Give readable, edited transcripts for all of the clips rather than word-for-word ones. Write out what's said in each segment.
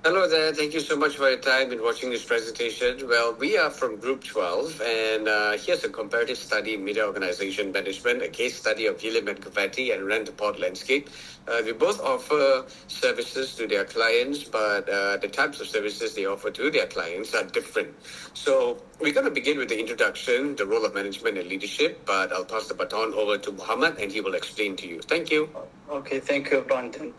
Hello there. Thank you so much for your time in watching this presentation. Well, we are from Group 12, and here's a comparative study in media organization management, a case study of Helium and Confetti and rent-a-pod landscape. We both offer services to their clients, but the types of services they offer to their clients are different. So we're going to begin with the introduction, the role of management and leadership, but I'll pass the baton over to Muhammad, and he will explain to you. Thank you. Okay, thank you, Brandon.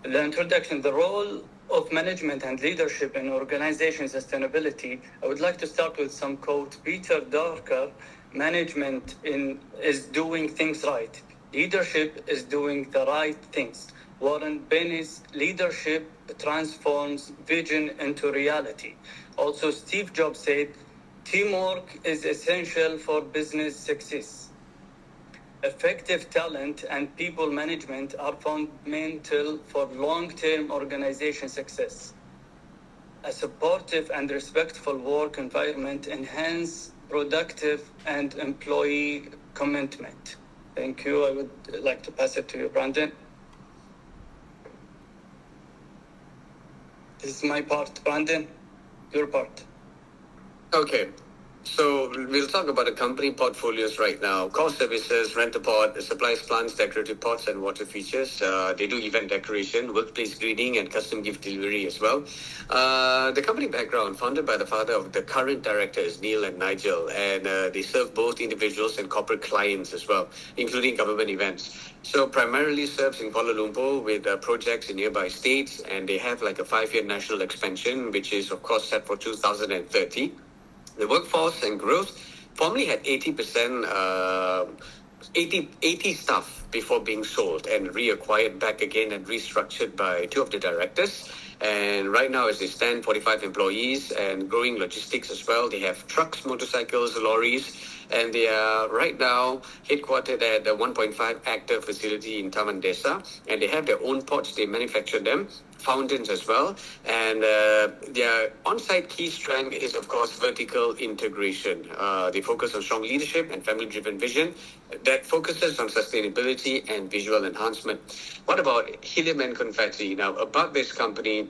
The introduction, the role of management and leadership in organization sustainability. I would like to start with some quote. Peter Darker, is doing things right. Leadership is doing the right things. Warren Bennis, leadership transforms vision into reality. Also, Steve Jobs said, teamwork is essential for business success. Effective talent and people management are fundamental for long-term organization success. A supportive and respectful work environment enhance productive and employee commitment. Thank you. I would like to pass it to you, Brandon. This is my part, Brandon. Your part. Okay. So we'll talk about the company portfolios right now. Core services, rent-a-pod, supplies plants, decorative pots, and water features. They do event decoration, workplace greeting, and custom gift delivery as well. The company background, founded by the father of the current directors, Neil and Nigel, and they serve both individuals and corporate clients as well, including government events. So primarily serves in Kuala Lumpur with projects in nearby states, and they have like a 5-year national expansion, which is of course set for 2030. The workforce and growth formerly had 80%, 80 staff before being sold and reacquired back again and restructured by 2 of the directors. And right now, as they stand, 45 employees and growing logistics as well. They have trucks, motorcycles, lorries, and they are right now headquartered at the 1.5 acre facility in Taman Desa. And they have their own pots, they manufacture them, fountains as well. And their on-site key strength is, of course, vertical integration. They focus on strong leadership and family-driven vision that focuses on sustainability and visual enhancement. What about Helium and Confetti? Now, about this company,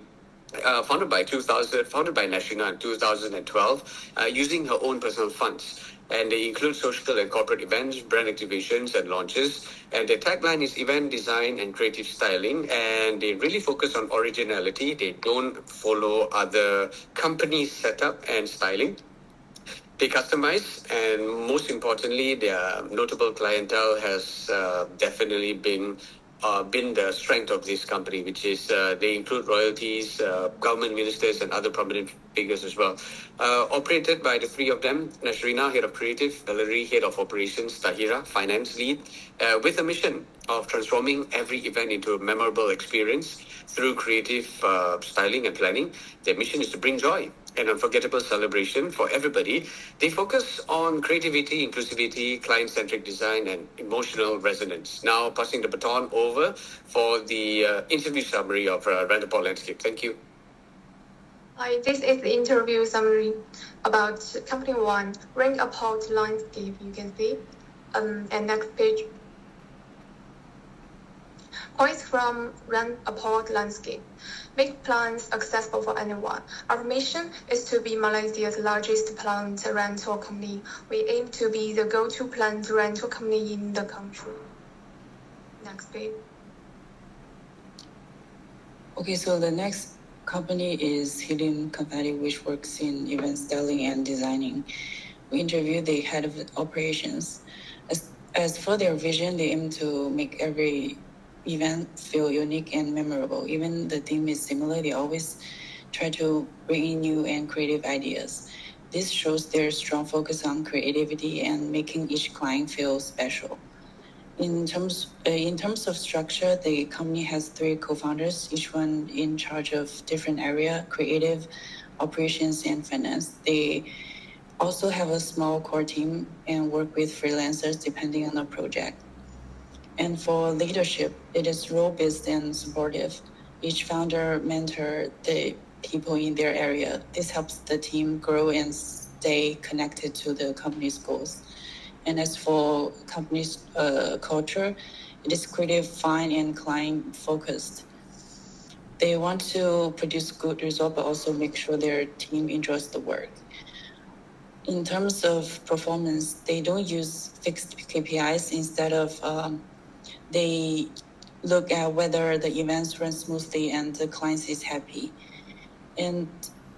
founded by Nashrina in 2012, using her own personal funds. And they include social and corporate events, brand activations, and launches. And their tagline is event design and creative styling. And they really focus on originality. They don't follow other companies' setup and styling. They customize, and most importantly, their notable clientele has definitely been the strength of this company, which is they include royalties, government ministers, and other prominent figures as well. Operated by the 3 of them, Nashrina, head of creative, Valerie, head of operations, Tahira, finance lead, with a mission of transforming every event into a memorable experience through creative styling and planning. Their mission is to bring joy and unforgettable celebration for everybody. They focus on creativity, inclusivity, client-centric design, and emotional resonance. Now, passing the baton over for the interview summary of Rent-a-pod Landscape. Thank you. Hi, this is the interview summary about Company 1, Rent-a-pod Landscape, you can see. And next page. Points from Rent-a-pod Landscape. Make plants accessible for anyone. Our mission is to be Malaysia's largest plant rental company. We aim to be the go-to plant rental company in the country. Next page. Okay, so the next company is Helium Company, which works in event styling and designing. We interviewed the head of operations. As for their vision, they aim to make every event feel unique and memorable. Even the theme is similar, they always try to bring in new and creative ideas. This shows their strong focus on creativity and making each client feel special. In terms of structure, the company has 3 co-founders, each one in charge of different area: creative, operations, and finance. They also have a small core team and work with freelancers depending on the project. And for leadership, it is role-based and supportive. Each founder mentor the people in their area. This helps the team grow and stay connected to the company's goals. And as for company's culture, it is creative, fun, and client-focused. They want to produce good results, but also make sure their team enjoys the work. In terms of performance, they don't use fixed KPIs. Instead of they look at whether the events run smoothly and the client is happy. And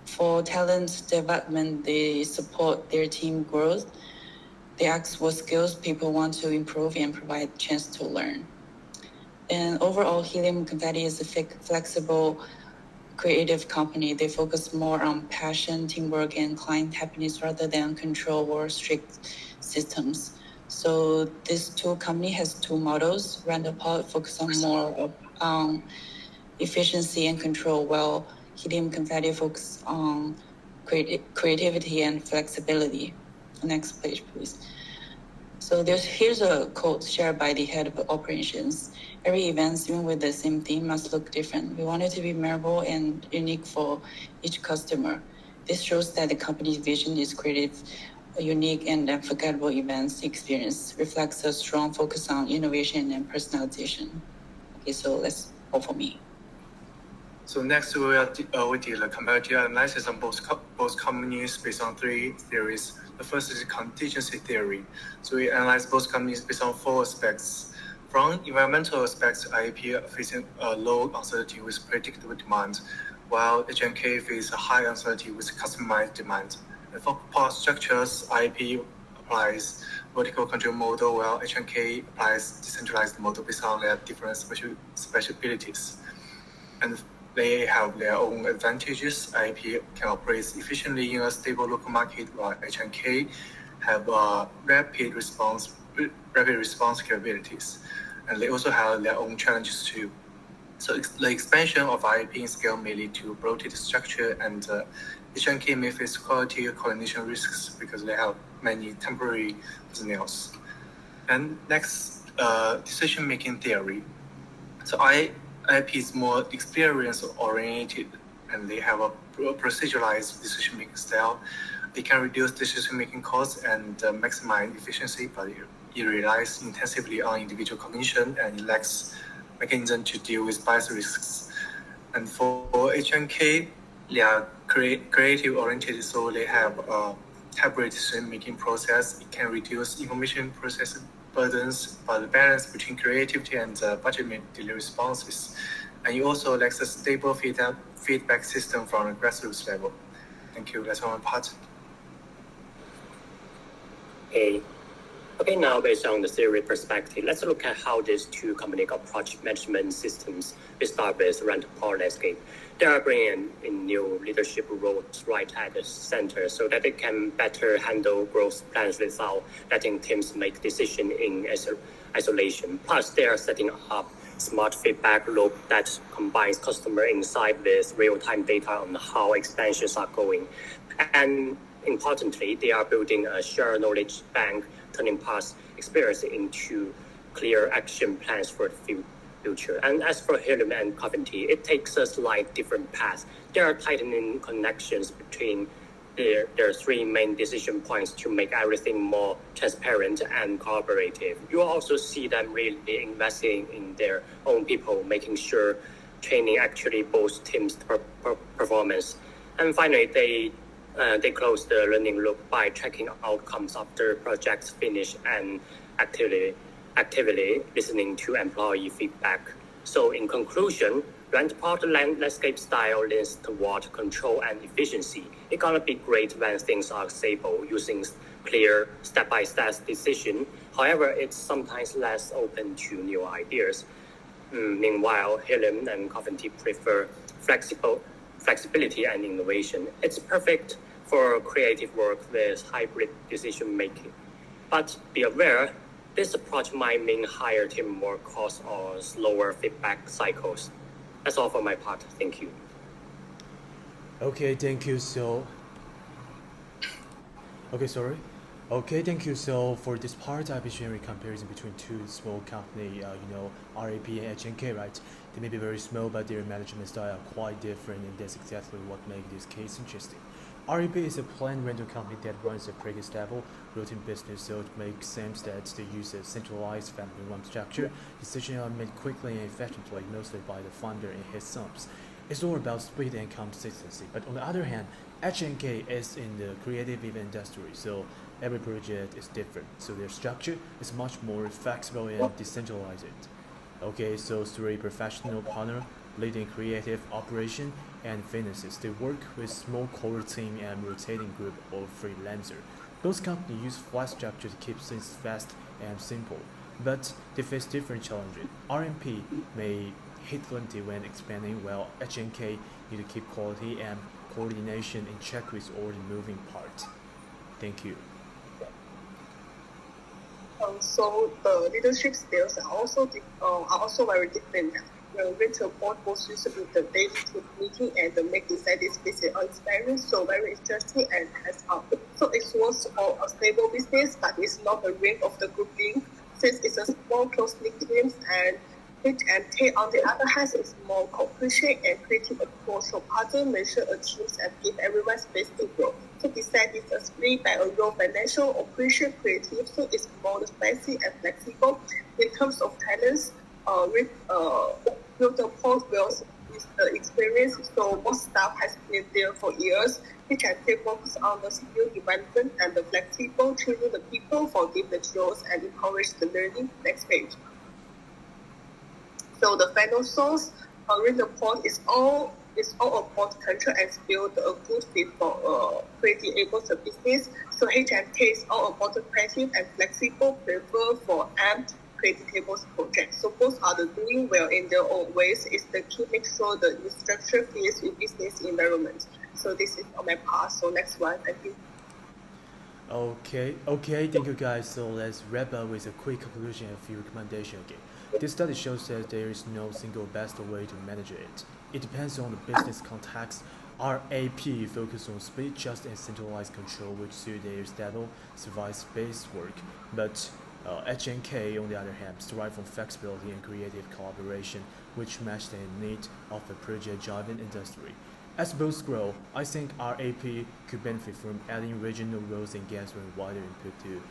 for talent development, they support their team growth. They ask what skills people want to improve and provide chance to learn. And overall, Helium Confetti is a flexible, creative company. They focus more on passion, teamwork, and client happiness rather than control or strict systems. So this two company has two models. Randapod focus on more on efficiency and control, while Helium Confetti focus on creativity and flexibility. Next page, please. So here's a quote shared by the head of operations. Every event, even with the same theme, must look different. We want it to be memorable and unique for each customer. This shows that the company's vision is creative, a unique and unforgettable events experience, reflects a strong focus on innovation and personalization. Okay, so that's all for me. So next we did a comparative analysis on both companies based on three theories. The first is contingency theory. So we analyze both companies based on four aspects. From environmental aspects, IAP facing a low uncertainty with predictable demand, while HNK faces a high uncertainty with customized demand. And for power structures, IAP applies vertical control model, while HNK applies decentralized model based on their different specialties. And they have their own advantages. IAP can operate efficiently in a stable local market, while HNK have rapid response capabilities. And they also have their own challenges too. So the expansion of IAP in scale may lead to bloated structure, and HNK may face quality coordination risks because they have many temporary personnel. And next, decision-making theory. So IAP is more experience-oriented, and they have a proceduralized decision-making style. They can reduce decision-making costs and maximize efficiency, but it relies intensively on individual cognition and it lacks mechanism to deal with bias risks. And for HNK, they are creative-oriented, so they have a hybrid decision-making process. It can reduce information processing burdens, but the balance between creativity and budget may delay responses. And it also lacks a stable feedback system from the grassroots level. Thank you. That's all my part. Okay, now based on the theory perspective, let's look at how these two companies approach management systems. We start with Randapod landscape. They are bringing in new leadership roles right at the center so that they can better handle growth plans without letting teams make decisions in isolation. Plus, they are setting up smart feedback loop that combines customer insight with real-time data on how expansions are going. And importantly, they are building a shared knowledge bank, turning past experience into clear action plans for the future. And as for Helium and Konfetti, it takes a slight different path. There are tightening connections between their three main decision points to make everything more transparent and collaborative. You also see them really investing in their own people, making sure training actually boosts teams' performance. And finally, they close the learning loop by tracking outcomes after projects finish and actively listening to employee feedback. So in conclusion, Randapod landscape style leans toward control and efficiency. It's gonna be great when things are stable, using clear step-by-step decision. However, it's sometimes less open to new ideas. Meanwhile, Helium and Konfetti prefer flexibility and innovation. It's perfect for creative work with hybrid decision making. But be aware, this approach might mean higher teamwork costs or slower feedback cycles. That's all for my part. Thank you. Okay, thank you. Thank you. So for this part, I'll be sharing a comparison between two small company, RAP and HNK, right? They may be very small, but their management style are quite different, and that's exactly what makes this case interesting. RAP is a planned rental company that runs a pretty stable, routine business, so it makes sense that they use a centralized family-run structure. Decisions are made quickly and efficiently, mostly by the founder and his sons. It's all about speed and consistency. But on the other hand, HNK is in the creative event industry, so every project is different. So their structure is much more flexible and decentralized. Okay, so three professional partner leading creative operation and finances. They work with small core team and rotating group of freelancer. Both companies use flat structure to keep things fast and simple, but they face different challenges. RMP may hit limit when expanding, while HNK need to keep quality and coordination in check with all the moving parts. Thank you. So the leadership skills are also very different. The retail board was used to the daily team meeting and make decisions based on experience, so very interesting and hands on. So it was a stable business, but it's not a ring of the group link, since it's a small close-knit team, and H&K on the other hand is more cooperation and creative approach. So partners measure a teams and give everyone space to grow. So besides it's a split by a role financial, operation, creative, so it's more spicy and flexible. In terms of talents, with the post wells with the experience, so most staff has been there for years. H&K focus on the skill development and the flexible, training the people for different roles and encourage the learning. Next page. So the final source, in the report is all about culture and build a good fit for creative able to business. So H&K is all about the creative and flexible prefer for creative tables project. So both are the doing well in their own ways. Is the key make sure the structure fits with business environment. So this is on my part. So next one, thank you. Okay, thank you guys. So let's wrap up with a quick conclusion and a few recommendations again. This study shows that there is no single best way to manage it. It depends on the business context. RAP focus on speed, just and centralized control, which suit their stable, service-based work. But HNK, on the other hand, strive for flexibility and creative collaboration, which match the need of a project-driven industry. As both grow, I think RAP could benefit from adding regional roles and gathering wider input to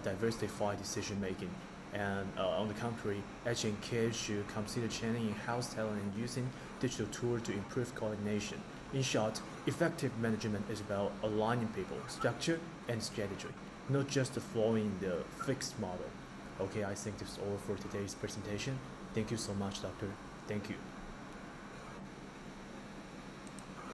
diversify decision making. And on the contrary, HNK should consider training in-house talent and using digital tools to improve coordination. In short, effective management is about aligning people, structure, and strategy, not just following the fixed model. Okay, I think this is all for today's presentation. Thank you so much, Doctor. Thank you.